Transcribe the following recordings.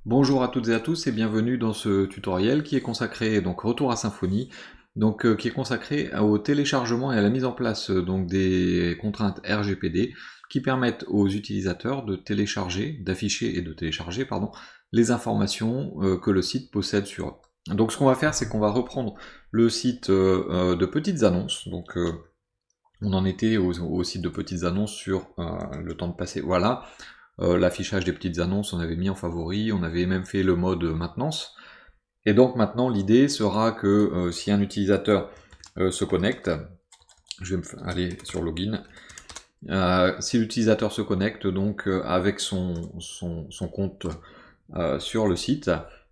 Bonjour à toutes et à tous et bienvenue dans ce tutoriel qui est consacré, donc retour à Symfony, qui est consacré au téléchargement et à la mise en place donc des contraintes RGPD qui permettent aux utilisateurs de télécharger, d'afficher et de télécharger les informations que le site possède sur eux. Donc ce qu'on va faire, c'est qu'on va reprendre le site de petites annonces. On en était au site de petites annonces sur le temps de passer. Voilà. L'affichage des petites annonces, on avait mis en favori, on avait même fait le mode maintenance. Et donc maintenant, l'idée sera que si un utilisateur se connecte, je vais aller sur Login, si l'utilisateur se connecte donc avec son compte sur le site,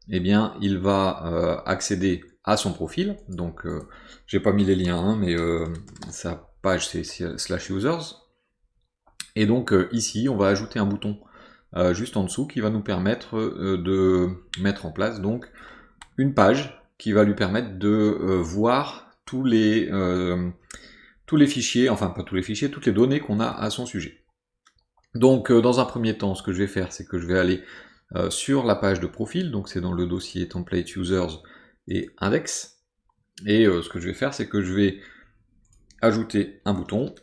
eh bien il va accéder à son profil. Donc j'ai pas mis les liens, hein, mais sa page c'est /users. Et donc ici, on va ajouter un bouton juste en dessous qui va nous permettre de mettre en place donc une page qui va lui permettre de voir tous les fichiers, enfin pas tous les fichiers, toutes les données qu'on a à son sujet. Donc dans un premier temps, ce que je vais faire, c'est que je vais aller sur la page de profil, donc c'est dans le dossier template users et index, et ce que je vais faire, c'est que je vais ajouter un bouton.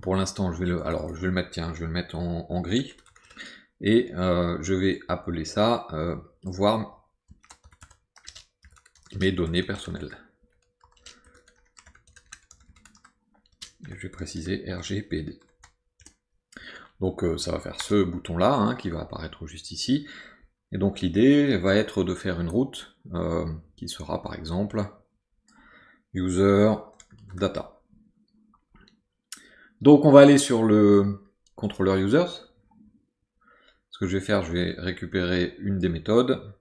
Pour l'instant, je vais le mettre, tiens, je vais le mettre en gris. Et je vais appeler ça voir mes données personnelles. Et je vais préciser RGPD. Donc ça va faire ce bouton là hein, qui va apparaître juste ici. Et donc l'idée va être de faire une route qui sera par exemple user data. Donc on va aller sur le contrôleur users. Ce que je vais faire, je vais récupérer une des méthodes.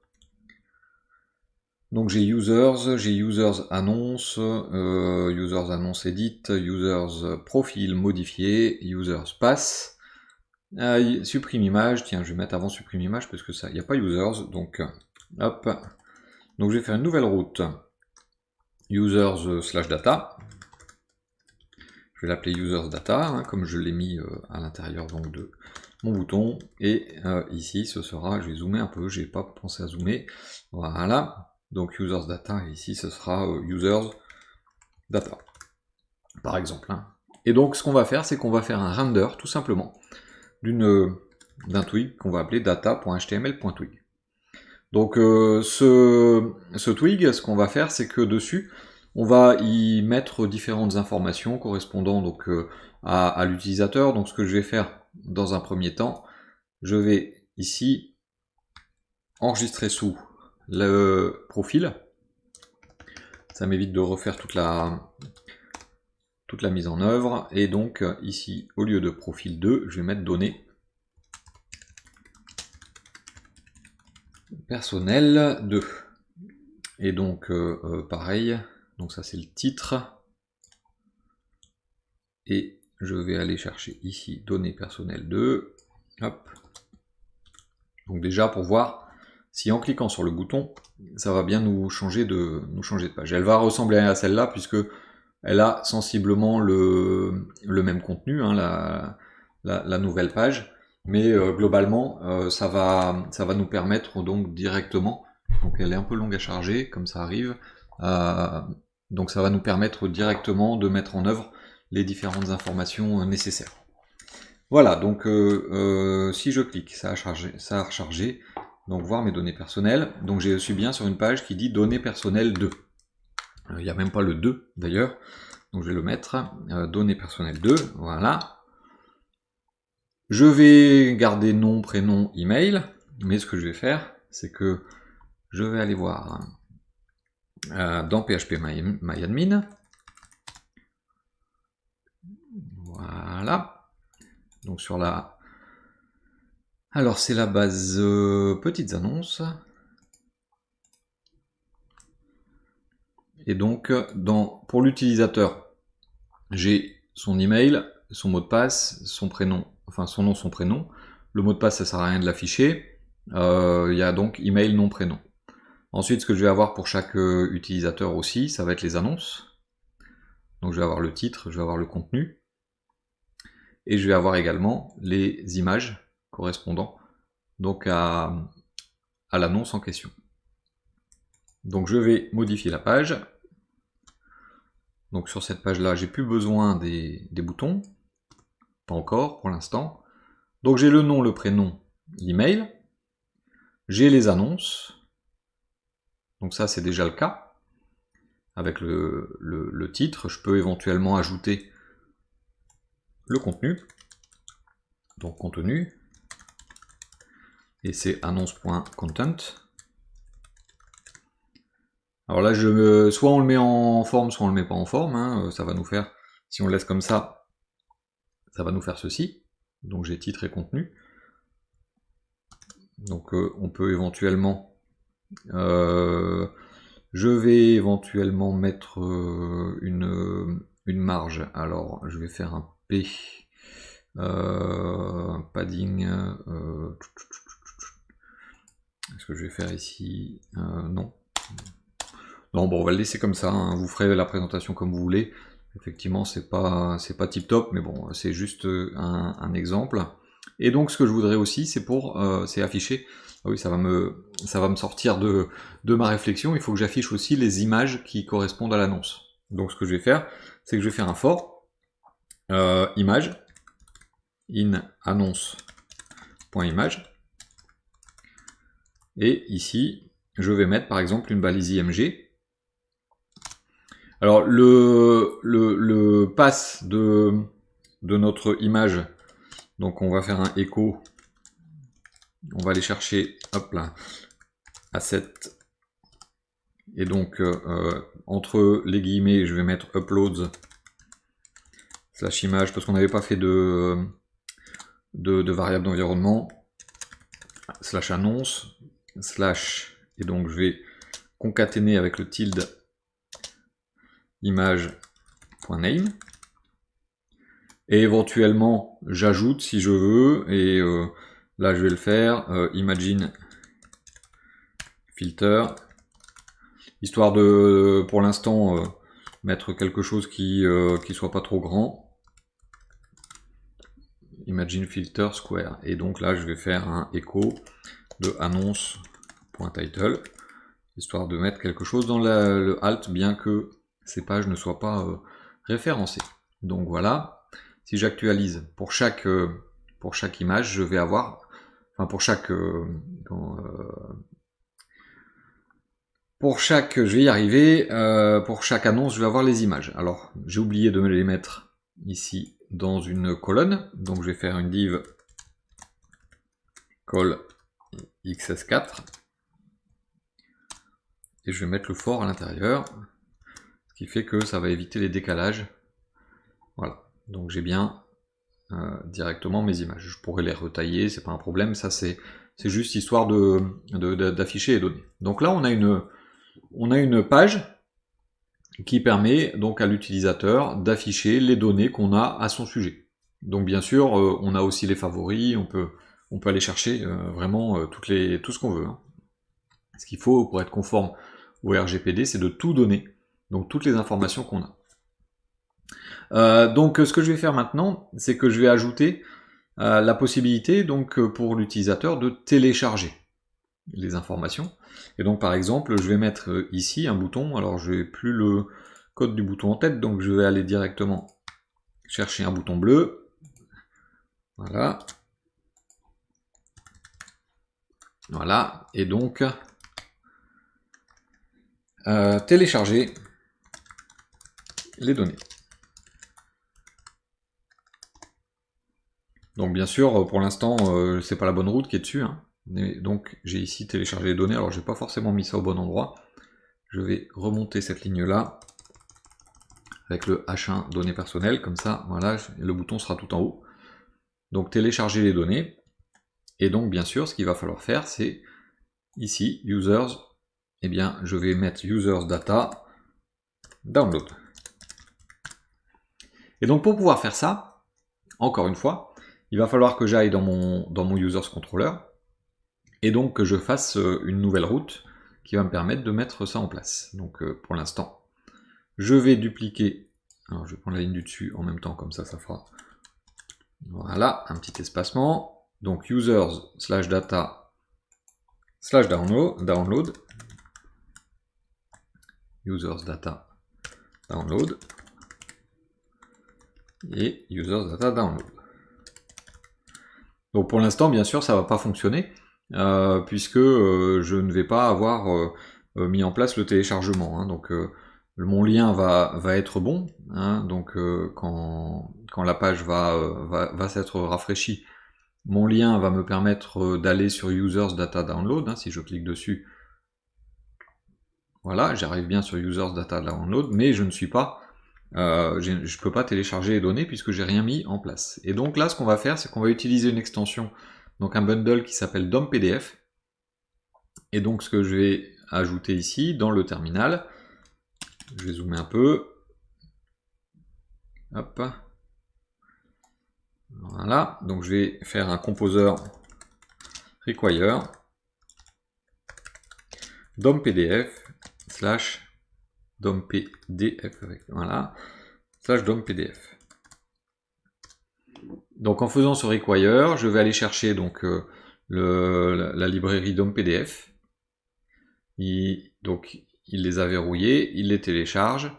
Donc j'ai users annonce, users annonce edit, users profil modifié, users pass, supprime image, tiens je vais mettre avant supprime image parce que ça, il n'y a pas users, donc hop, donc je vais faire une nouvelle route, users /data, je vais l'appeler users data, hein, comme je l'ai mis à l'intérieur donc de mon bouton, et ici ce sera, je vais zoomer un peu, j'ai pas pensé à zoomer, voilà. Donc users data, et ici ce sera users data, par exemple. Hein. Et donc ce qu'on va faire, c'est qu'on va faire un render, tout simplement, d'un twig qu'on va appeler data.html.twig. Donc ce twig, ce qu'on va faire, c'est que dessus, on va y mettre différentes informations correspondant donc à l'utilisateur. Donc ce que je vais faire dans un premier temps, je vais ici enregistrer sous le profil. Ça m'évite de refaire toute la mise en œuvre. Et donc ici, au lieu de profil 2, je vais mettre données personnel 2. Et donc pareil, donc ça c'est le titre. Et je vais aller chercher ici données personnelles 2. Hop. Donc déjà pour voir si en cliquant sur le bouton, ça va bien nous changer de page. Elle va ressembler à celle-là puisque elle a sensiblement le même contenu, hein, la nouvelle page, mais globalement ça va nous permettre donc directement, donc elle est un peu longue à charger comme ça arrive, donc ça va nous permettre directement de mettre en œuvre les différentes informations nécessaires. Voilà, donc si je clique, ça a rechargé, donc voir mes données personnelles, donc je suis bien sur une page qui dit données personnelles 2. Il n'y a même pas le 2 d'ailleurs, donc je vais le mettre, données personnelles 2, voilà. Je vais garder nom, prénom, email, mais ce que je vais faire, c'est que je vais aller voir dans PHP MyAdmin, voilà, donc sur la... Alors c'est la base petites annonces, et donc pour l'utilisateur, j'ai son email, son mot de passe, son prénom, enfin son nom, son prénom. Le mot de passe, ça sert à rien de l'afficher. Il y a donc email, nom, prénom. Ensuite, ce que je vais avoir pour chaque utilisateur aussi, ça va être les annonces. Donc je vais avoir le titre, je vais avoir le contenu. Et je vais avoir également les images correspondant donc à à l'annonce en question. Donc je vais modifier la page. Donc sur cette page-là, j'ai plus besoin des boutons. Pas encore pour l'instant. Donc j'ai le nom, le prénom, l'email. J'ai les annonces. Donc ça, c'est déjà le cas. Avec le titre, je peux éventuellement ajouter le contenu. Donc contenu. Et c'est annonce.content. Alors là, soit on le met en forme, soit on le met pas en forme. Hein. Ça va nous faire, si on le laisse comme ça va nous faire ceci. Donc j'ai titre et contenu. Donc on peut éventuellement, je vais éventuellement mettre une marge. Alors je vais faire un P, padding. Est-ce que je vais faire ici? Non. Non, bon, on va le laisser comme ça. Hein. Vous ferez la présentation comme vous voulez. Effectivement, c'est pas tip top, mais bon, c'est juste un exemple. Et donc, ce que je voudrais aussi, c'est c'est afficher. Ah oui, ça va me sortir de ma réflexion. Il faut que j'affiche aussi les images qui correspondent à l'annonce. Donc, ce que je vais faire, c'est que je vais faire un for image in annonce.image. Et ici, je vais mettre par exemple une balise IMG. Alors le pass de notre image, donc on va faire un echo, on va aller chercher, hop là, asset, et donc entre les guillemets, je vais mettre uploads slash image, parce qu'on n'avait pas fait de variable d'environnement, slash annonce, slash, et donc je vais concaténer avec le tilde image.name, et éventuellement j'ajoute si je veux, et là je vais le faire, imagine filter, histoire de pour l'instant mettre quelque chose qui soit pas trop grand, imagine filter square, et donc là je vais faire un echo de annonce.title, histoire de mettre quelque chose dans le alt, bien que ces pages ne soient pas référencées. Donc voilà, si j'actualise pour chaque image, je vais avoir, enfin pour chaque je vais y arriver, pour chaque annonce, je vais avoir les images. Alors, j'ai oublié de me les mettre ici dans une colonne, donc je vais faire une div call xs4, et je vais mettre le for à l'intérieur, ce qui fait que ça va éviter les décalages. Voilà, donc j'ai bien directement mes images. Je pourrais les retailler, c'est pas un problème, ça c'est juste histoire d'afficher les données. Donc là on a une page qui permet donc à l'utilisateur d'afficher les données qu'on a à son sujet. Donc bien sûr, on a aussi les favoris, on peut aller chercher vraiment tout ce qu'on veut. Hein. Ce qu'il faut pour être conforme au RGPD, c'est de tout donner, donc toutes les informations qu'on a. Donc ce que je vais faire maintenant, c'est que je vais ajouter la possibilité donc pour l'utilisateur de télécharger les informations. Et donc par exemple, je vais mettre ici un bouton, alors je n'ai plus le code du bouton en tête, donc je vais aller directement chercher un bouton bleu. Voilà. Voilà, et donc télécharger les données. Donc bien sûr, pour l'instant, c'est pas la bonne route qui est dessus. Hein. Donc j'ai ici téléchargé les données, alors j'ai pas forcément mis ça au bon endroit. Je vais remonter cette ligne-là avec le H1 données personnelles, comme ça, voilà, le bouton sera tout en haut. Donc télécharger les données. Et donc bien sûr, ce qu'il va falloir faire, c'est ici, users, eh bien je vais mettre users data download. Et donc pour pouvoir faire ça, encore une fois, il va falloir que j'aille dans mon users controller, et donc que je fasse une nouvelle route qui va me permettre de mettre ça en place. Donc pour l'instant, je vais dupliquer, alors je vais prendre la ligne du dessus en même temps, comme ça fera, voilà, un petit espacement. Donc users/data slash download, users data download, et users data download. Donc pour l'instant, bien sûr, ça va pas fonctionner, puisque je ne vais pas avoir mis en place le téléchargement, hein. Donc mon lien va être bon, hein. Donc quand la page va s'être rafraîchie, mon lien va me permettre d'aller sur Users Data Download, hein. Si je clique dessus, voilà, j'arrive bien sur Users Data Download, mais je ne suis pas, je peux pas télécharger les données puisque j'ai rien mis en place. Et donc là, ce qu'on va faire, c'est qu'on va utiliser une extension, donc un bundle qui s'appelle DOM-PDF. Et donc ce que je vais ajouter ici dans le terminal, je vais zoomer un peu. Hop. Voilà, donc je vais faire un composer require DOM-PDF slash DOM-PDF, voilà, slash DOM-PDF. Donc en faisant ce require, je vais aller chercher donc la librairie DOM-PDF. Donc il les a verrouillés, il les télécharge,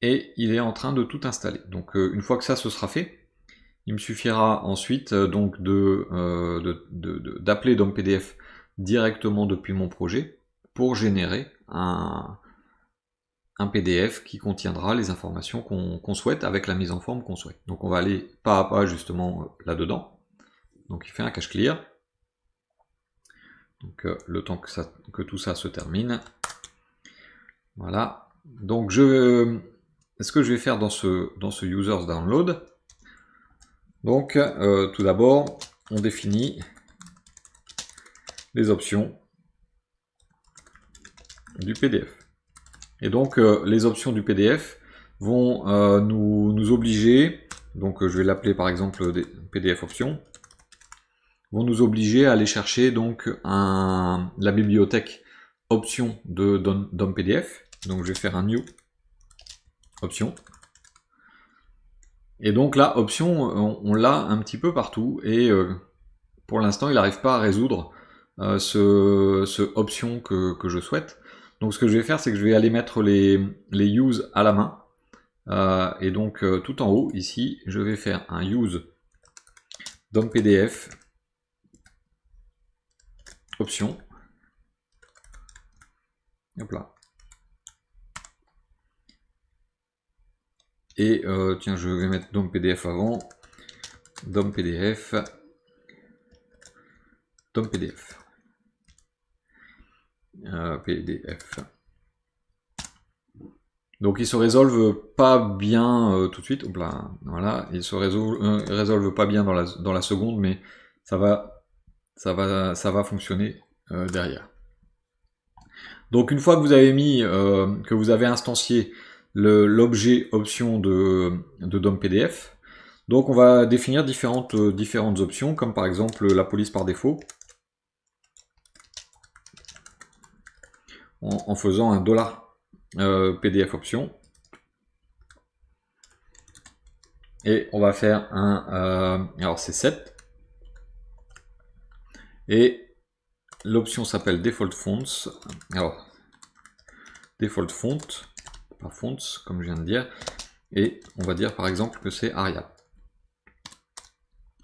et il est en train de tout installer. Donc une fois que ça se sera fait, il me suffira ensuite donc d'appeler DOM-PDF directement depuis mon projet pour générer un PDF qui contiendra les informations qu'on souhaite avec la mise en forme qu'on souhaite. Donc on va aller pas à pas justement là-dedans. Donc il fait un cache clear. Donc le temps que tout ça se termine. Voilà. Donc ce que je vais faire dans ce users download, donc tout d'abord on définit les options du PDF. Et donc les options du PDF vont nous obliger, donc je vais l'appeler par exemple des PDF options, vont nous obliger à aller chercher donc la bibliothèque option de DOM-PDF. Donc je vais faire un new option. Et donc là, option, on l'a un petit peu partout, et pour l'instant, il n'arrive pas à résoudre ce option que je souhaite. Donc ce que je vais faire, c'est que je vais aller mettre les use à la main. Et donc tout en haut, ici, je vais faire un use DOM-PDF option. Hop là. Et tiens, je vais mettre DOM-PDF avant. DOM-PDF. DOM-PDF. PDF. Donc il se résolve pas bien tout de suite. Hop là, voilà, il se résolve pas bien dans la seconde, mais ça va fonctionner derrière. Donc une fois que vous avez mis, que vous avez instancié l'objet option de DOM-PDF, donc on va définir différentes options, comme par exemple la police par défaut, en faisant un $PDF option. Et on va faire alors c'est 7. Et l'option s'appelle default fonts. Alors, default font, pas fonts, comme je viens de dire. Et on va dire par exemple que c'est Arial.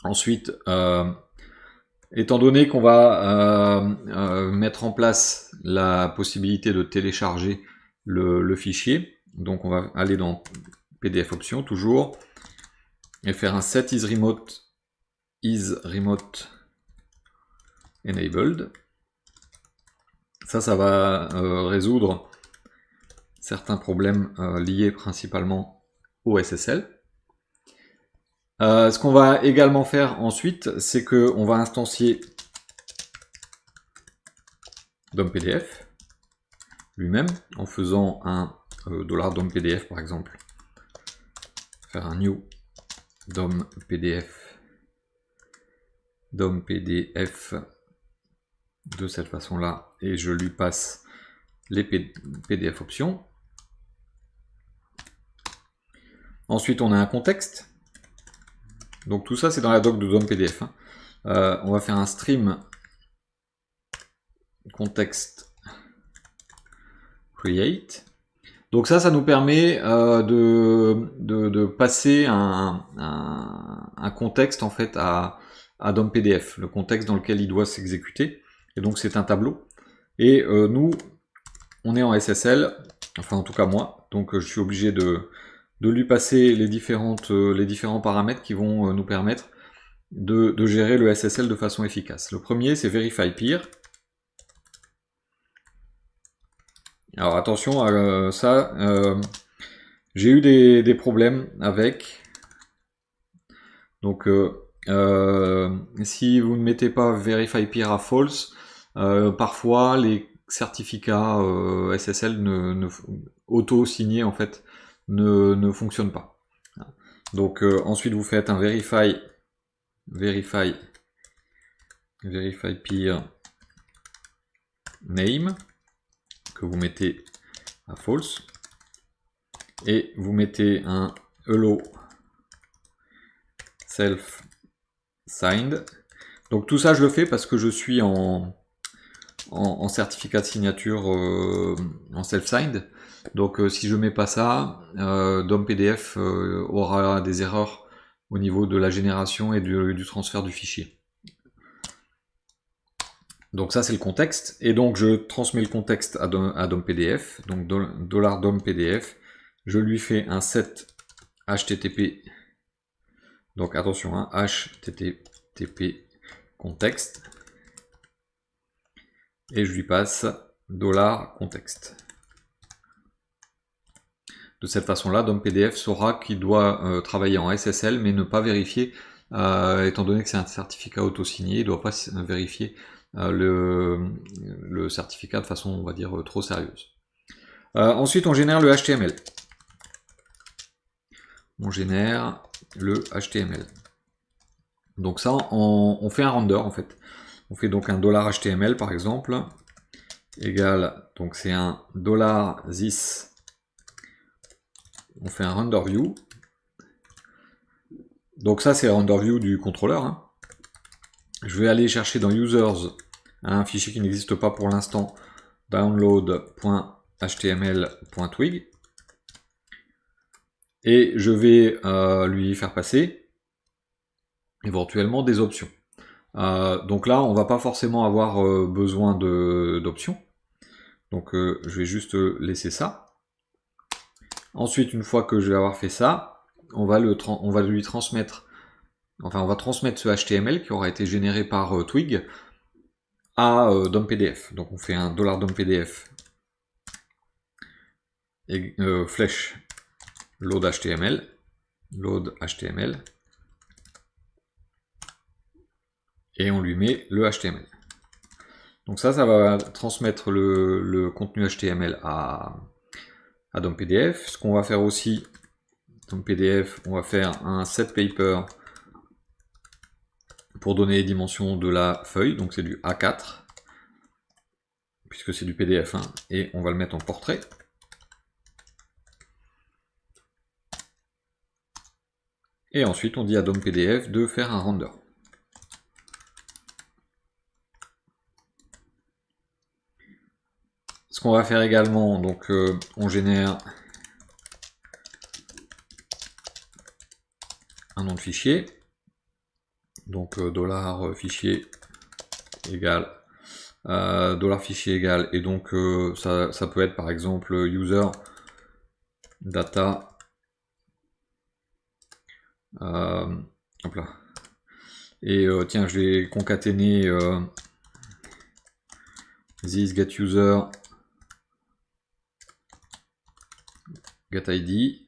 Ensuite, étant donné qu'on va mettre en place la possibilité de télécharger le fichier, donc on va aller dans PDF option toujours, et faire un set is remote enabled. Ça va résoudre certains problèmes liés principalement au SSL. Ce qu'on va également faire ensuite, c'est qu'on va instancier DOM-PDF lui-même en faisant un $DOM-PDF par exemple. Faire un new DOM-PDF de cette façon-là, et je lui passe les PDF options. Ensuite, on a un contexte. Donc tout ça, c'est dans la doc de DOM-PDF. Hein. On va faire un stream context create. Donc ça nous permet de passer un contexte en fait à DOM PDF, le contexte dans lequel il doit s'exécuter. Et donc c'est un tableau. Et nous, on est en SSL, enfin en tout cas moi, donc je suis obligé de lui passer les différents paramètres qui vont nous permettre de gérer le SSL de façon efficace. Le premier, c'est Verify Peer. Alors attention à ça, j'ai eu des problèmes avec. Donc si vous ne mettez pas Verify Peer à False, parfois les certificats SSL auto-signés en fait ne fonctionnent pas. Donc ensuite vous faites un Verify Peer name que vous mettez à false et vous mettez un hello self signed. Donc tout ça je le fais parce que je suis en certificat de signature en self-signed. Donc si je mets pas ça, DOM PDF aura des erreurs au niveau de la génération et du transfert du fichier. Donc ça c'est le contexte, et donc je transmets le contexte à DOM PDF, donc $DOM PDF, je lui fais un set HTTP, donc attention, hein, HTTP contexte, et je lui passe $contexte. De cette façon-là, DOM PDF saura qu'il doit travailler en SSL, mais ne pas vérifier, étant donné que c'est un certificat auto-signé, il ne doit pas vérifier le certificat de façon, on va dire, trop sérieuse. Ensuite, on génère le HTML. On génère le HTML. Donc ça, on fait un render en fait. On fait donc un $HTML par exemple, égal, donc c'est un $this. On fait un render view. Donc ça, c'est render view du contrôleur. Hein. Je vais aller chercher dans users un fichier qui n'existe pas pour l'instant, download.html.twig, et je vais lui faire passer éventuellement des options. Donc là, on va pas forcément avoir besoin d'options. Donc je vais juste laisser ça. Ensuite, une fois que je vais avoir fait ça, on va lui transmettre, enfin on va transmettre ce HTML qui aura été généré par Twig à DOM PDF. Donc on fait un $DOM PDF et flèche load HTML, et on lui met le HTML. Donc ça va transmettre le contenu HTML à DOM PDF. Ce qu'on va faire aussi, DOM PDF, on va faire un set paper pour donner les dimensions de la feuille, donc c'est du A4, puisque c'est du PDF, hein, et on va le mettre en portrait. Et ensuite on dit à DOM PDF de faire un render. Ce qu'on va faire également, donc on génère un nom de fichier, donc $fichier égale $fichier égale, et donc ça peut être par exemple user data hop là. Et tiens, je vais concaténer this getUser getID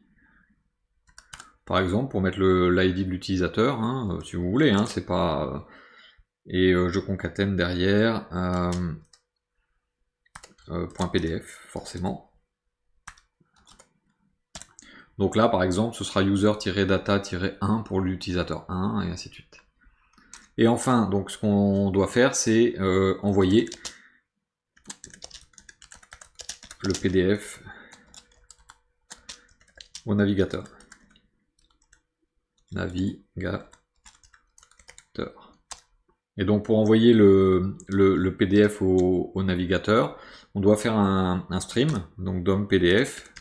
par exemple pour mettre l'ID de l'utilisateur, hein, si vous voulez, hein, c'est pas et je concatène derrière .pdf forcément. Donc là par exemple ce sera user-data-1 pour l'utilisateur 1 et ainsi de suite. Et enfin donc ce qu'on doit faire c'est envoyer le PDF au navigateur. Et donc pour envoyer le PDF au navigateur, on doit faire un stream, donc DOM PDF,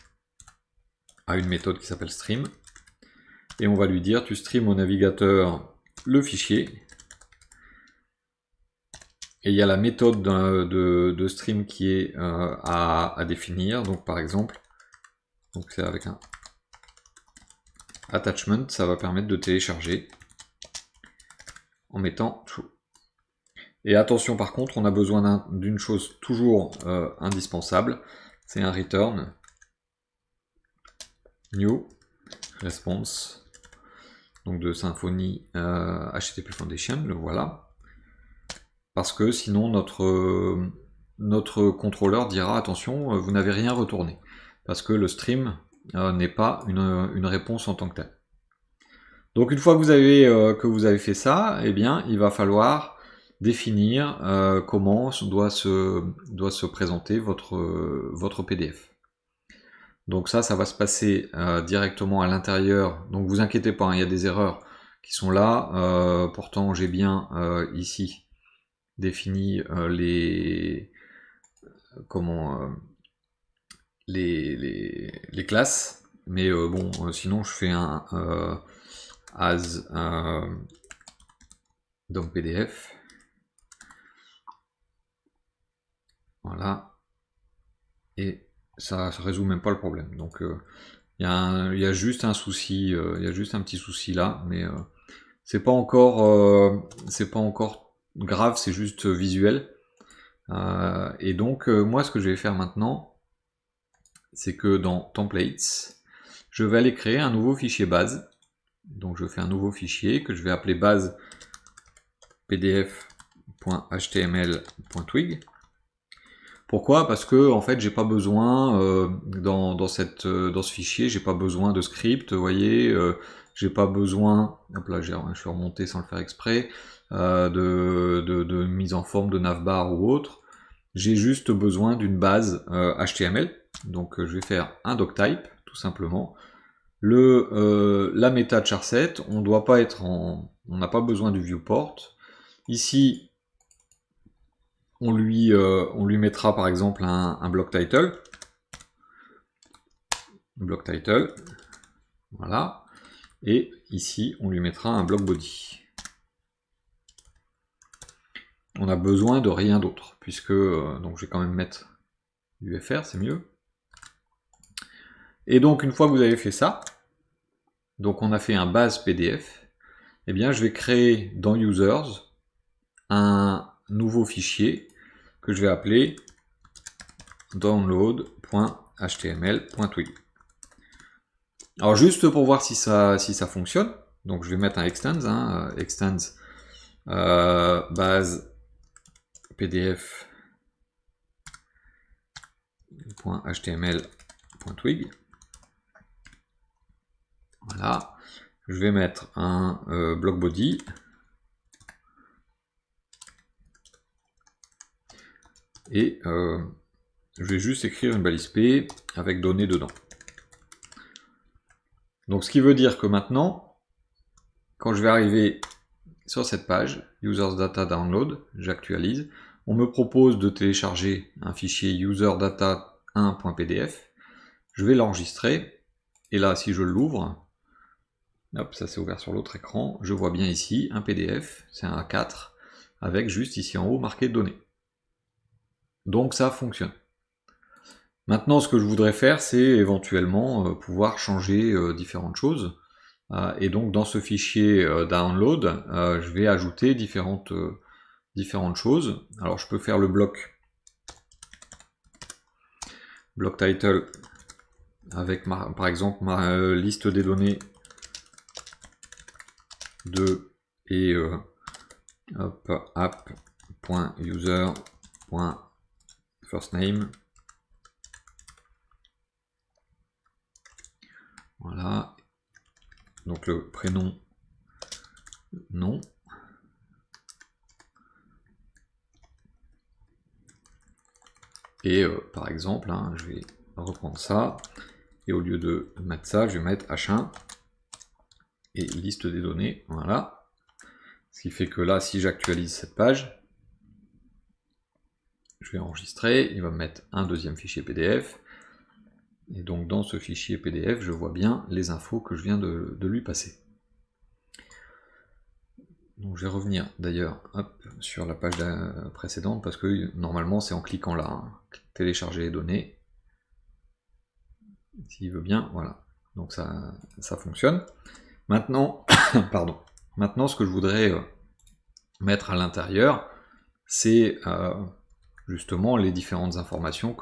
à une méthode qui s'appelle stream. Et on va lui dire, tu stream au navigateur le fichier. Et il y a la méthode de stream qui est à définir. Donc par exemple, donc c'est avec un attachment, ça va permettre de télécharger en mettant true. Et attention par contre, on a besoin d'une chose toujours indispensable, c'est un return new response, donc de Symfony HTTP Foundation, le voilà. Parce que sinon notre contrôleur dira attention, vous n'avez rien retourné. Parce que le stream n'est pas une réponse en tant que telle. Donc une fois que vous avez fait ça, eh bien il va falloir définir comment doit se présenter votre PDF. Donc ça va se passer directement à l'intérieur. Donc vous inquiétez pas, hein, il y a des erreurs qui sont là. Pourtant j'ai bien ici défini les classes, mais bon, sinon je fais un as donc PDF, voilà, et ça résout même pas le problème. Donc il y a juste un souci, il y a juste un petit souci là, mais c'est pas encore grave, c'est juste visuel. Et donc moi ce que je vais faire maintenant, c'est que dans Templates, je vais aller créer un nouveau fichier base. Donc je fais un nouveau fichier que je vais appeler base pdf.html.twig. Pourquoi? Parce que en fait j'ai pas besoin dans ce fichier, j'ai pas besoin de script, vous voyez, j'ai pas besoin, hop là je suis remonté sans le faire exprès, de mise en forme de navbar ou autre. J'ai juste besoin d'une base HTML, donc je vais faire un doctype tout simplement. La méta charset, on doit pas être on n'a pas besoin du viewport. Ici, on lui mettra par exemple un block title. Block title, voilà. Et ici, on lui mettra un block body. On a besoin de rien d'autre, puisque donc je vais quand même mettre UFR, c'est mieux. Et donc une fois que vous avez fait ça, donc on a fait un base PDF, eh bien je vais créer dans Users un nouveau fichier que je vais appeler download.html.twig. Alors juste pour voir si ça fonctionne, donc je vais mettre un extends, hein, extends base pdf.html.twig. Voilà, je vais mettre un block body. Et je vais juste écrire une balise P avec données dedans. Donc ce qui veut dire que maintenant, quand je vais arriver sur cette page, Users Data Download, j'actualise, on me propose de télécharger un fichier userdata1.pdf, je vais l'enregistrer, et là si je l'ouvre, hop, ça s'est ouvert sur l'autre écran, je vois bien ici un PDF, c'est un A4, avec juste ici en haut marqué données. Donc ça fonctionne. Maintenant, ce que je voudrais faire, c'est éventuellement pouvoir changer différentes choses. Et donc, dans ce fichier download, je vais ajouter différentes choses. Alors, je peux faire le bloc title avec, par exemple, ma liste des données de et app.user.firstname. Voilà, donc le prénom, nom. Et par exemple, hein, je vais reprendre ça, et au lieu de mettre ça, je vais mettre H1, et liste des données, voilà. Ce qui fait que là, si j'actualise cette page, je vais enregistrer, il va me mettre un deuxième fichier PDF. Et donc dans ce fichier PDF, je vois bien les infos que je viens de lui passer. Donc je vais revenir d'ailleurs sur la page précédente, parce que normalement c'est en cliquant là, hein. Télécharger les données. S'il veut bien, voilà. Donc ça fonctionne. Maintenant, pardon. Maintenant, ce que je voudrais mettre à l'intérieur, c'est justement les différentes informations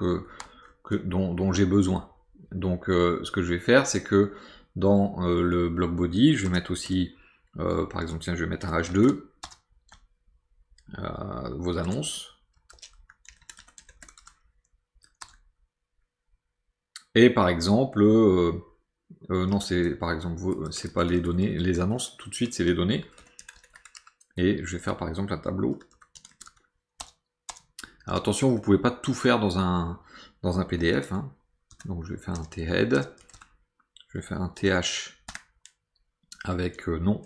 dont j'ai besoin. Donc ce que je vais faire, c'est que dans le bloc body, je vais mettre aussi, par exemple, tiens, je vais mettre un H2, vos annonces. Et par exemple, non, c'est par exemple, c'est pas les données, les annonces, tout de suite, c'est les données. Et je vais faire par exemple un tableau. Alors attention, vous pouvez pas tout faire dans un PDF, hein. Donc je vais faire un thead, je vais faire un th avec nom.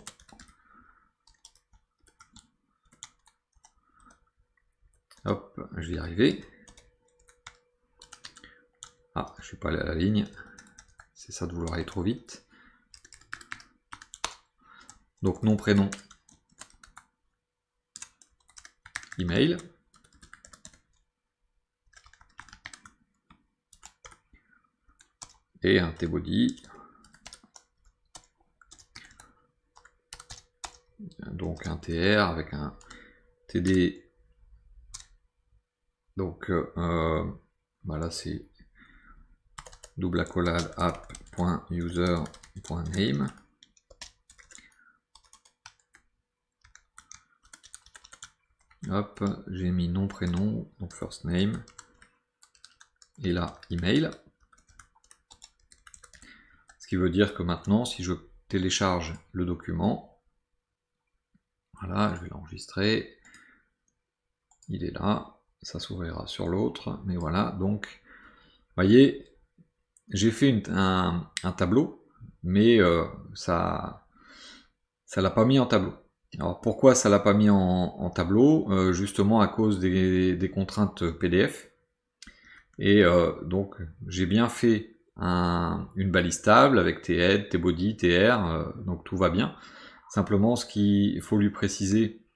Hop, je vais y arriver. Ah, je suis pas allé à la ligne. C'est ça de vouloir aller trop vite. Donc nom, prénom, email. Et un tbody. Donc un tr avec un td. Donc voilà, c'est double accolade app.user.name. Hop, j'ai mis nom, prénom, donc first name. Et là, email. Ce qui veut dire que maintenant, si je télécharge le document, voilà, je vais l'enregistrer. Il est là, ça s'ouvrira sur l'autre, mais voilà, donc, vous voyez, j'ai fait un tableau, mais ça l'a pas mis en tableau. Alors pourquoi ça l'a pas mis en tableau? Justement à cause des contraintes PDF. Et donc j'ai bien fait une balise table avec thead, tbody, tr, donc tout va bien. Simplement ce qu'il faut lui préciser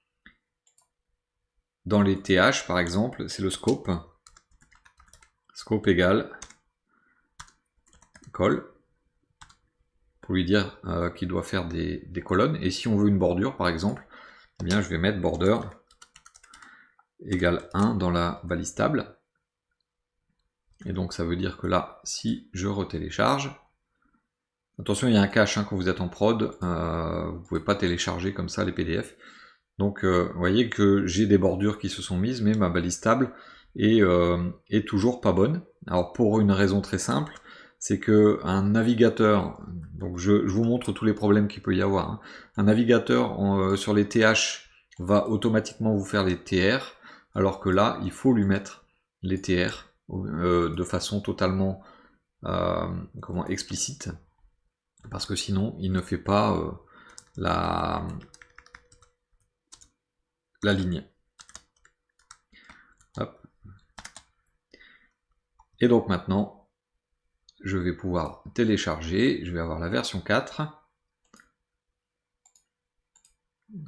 dans les th par exemple, c'est le scope. Scope égale col, pour lui dire qu'il doit faire des colonnes. Et si on veut une bordure par exemple, eh bien je vais mettre border égale 1 dans la balise table. Et donc ça veut dire que là, si je retélécharge, attention, il y a un cache hein, quand vous êtes en prod, vous ne pouvez pas télécharger comme ça les PDF. Donc vous voyez que j'ai des bordures qui se sont mises, mais ma balise table est toujours pas bonne. Alors pour une raison très simple, c'est que un navigateur, donc je vous montre tous les problèmes qu'il peut y avoir, hein. Un navigateur sur les TH va automatiquement vous faire les TR, alors que là, il faut lui mettre les TR de façon totalement explicite, parce que sinon il ne fait pas la ligne. Hop. Et donc maintenant, je vais pouvoir télécharger, je vais avoir la version 4.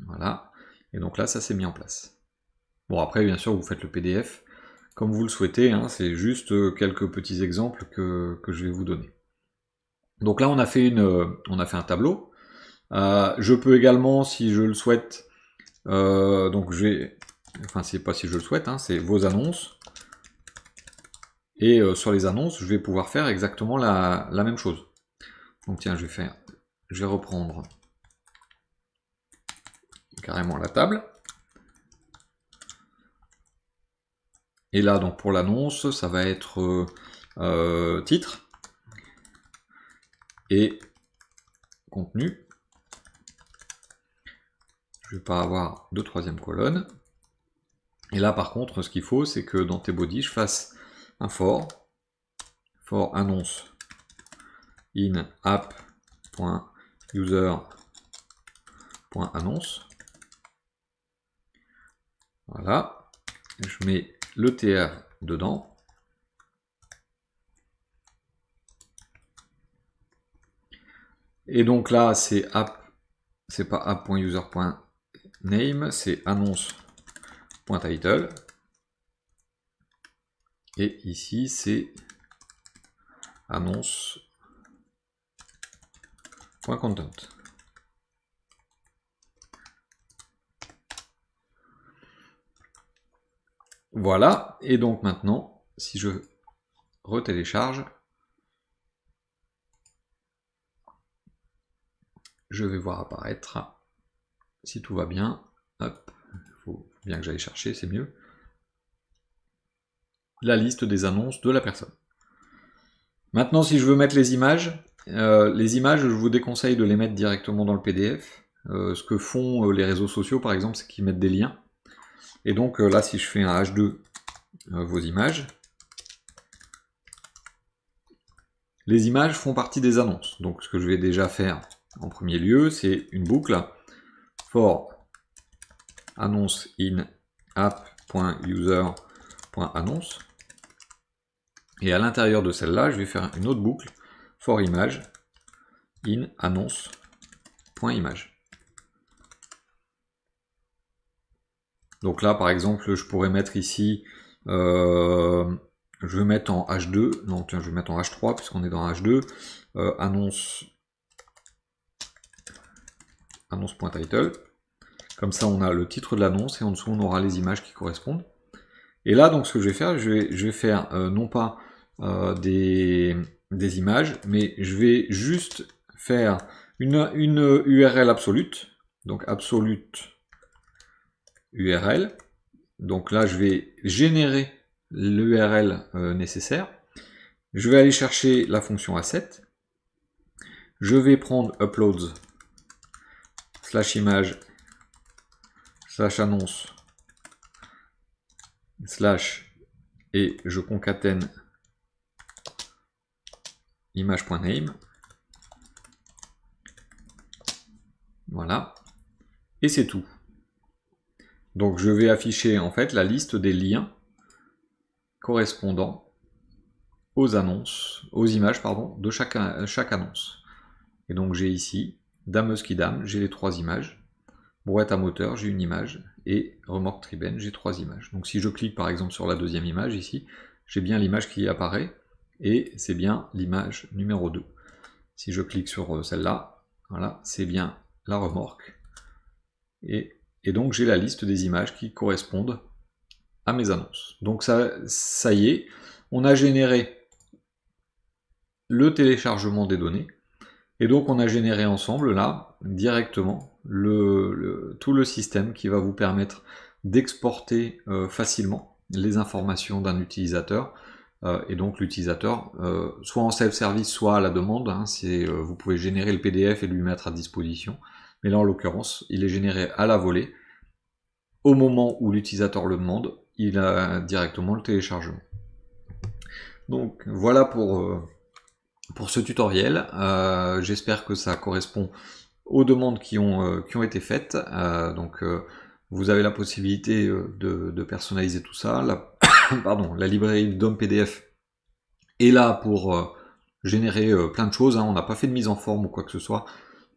Voilà. Et donc là, ça s'est mis en place. Bon, après, bien sûr, vous faites le PDF comme vous le souhaitez, hein, c'est juste quelques petits exemples que je vais vous donner. Donc là, on a fait un tableau. Je peux également, si je le souhaite, donc je vais, enfin c'est pas si je le souhaite, hein, c'est vos annonces. Et sur les annonces, je vais pouvoir faire exactement la même chose. Donc tiens, je vais reprendre carrément la table. Et là, donc pour l'annonce, ça va être titre et contenu. Je ne vais pas avoir de troisième colonne. Et là, par contre, ce qu'il faut, c'est que dans tbody, je fasse un for annonce in app.user.annonce. Voilà, je mets le TR dedans. Et donc là, c'est app, c'est pas app.user.name, c'est annonce.title. Et ici, c'est annonce.content. Voilà, et donc maintenant, si je retélécharge, je vais voir apparaître, si tout va bien, hop, il faut bien que j'aille chercher, c'est mieux, la liste des annonces de la personne. Maintenant, si je veux mettre les images, je vous déconseille de les mettre directement dans le PDF. Ce que font les réseaux sociaux, par exemple, c'est qu'ils mettent des liens. Et donc là, si je fais un H2, vos images, les images font partie des annonces. Donc ce que je vais déjà faire en premier lieu, c'est une boucle for annonce in app.user.annonce. Et à l'intérieur de celle-là, je vais faire une autre boucle for image in annonce.image. Donc là, par exemple, je pourrais mettre ici, je vais mettre en H2, non tiens, je vais mettre en H3 puisqu'on est dans H2, annonce.title. Comme ça, on a le titre de l'annonce et en dessous, on aura les images qui correspondent. Et là, donc, ce que je vais faire, je vais faire non pas des images, mais je vais juste faire une URL absolute, donc absolute URL. Donc là, je vais générer l'URL nécessaire. Je vais aller chercher la fonction asset. Je vais prendre uploads / image / annonce / et je concatène image.name. Voilà. Et c'est tout. Donc je vais afficher en fait la liste des liens correspondant aux annonces, aux images pardon, de chaque annonce. Et donc j'ai ici dameuse qui dame, j'ai les 3 images. Brouette à moteur, j'ai une image. Et remorque tribenne, j'ai 3 images. Donc si je clique par exemple sur la deuxième image ici, j'ai bien l'image qui apparaît. Et c'est bien l'image numéro 2. Si je clique sur celle-là, voilà, c'est bien la remorque. Et donc j'ai la liste des images qui correspondent à mes annonces. Donc ça y est, on a généré le téléchargement des données. Et donc on a généré ensemble là, directement, tout le système qui va vous permettre d'exporter facilement les informations d'un utilisateur. Et donc l'utilisateur, soit en self-service, soit à la demande, hein, vous pouvez générer le PDF et lui mettre à disposition. Mais là en l'occurrence, il est généré à la volée. Au moment où l'utilisateur le demande, il a directement le téléchargement. Donc voilà pour ce tutoriel. J'espère que ça correspond aux demandes qui ont été faites. Vous avez la possibilité de personnaliser tout ça. La librairie DOM PDF est là pour générer plein de choses. Hein. On n'a pas fait de mise en forme ou quoi que ce soit,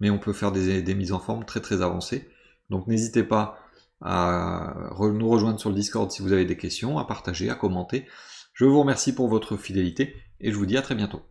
mais on peut faire des mises en forme très très avancées. Donc n'hésitez pas à nous rejoindre sur le Discord si vous avez des questions, à partager, à commenter. Je vous remercie pour votre fidélité et je vous dis à très bientôt.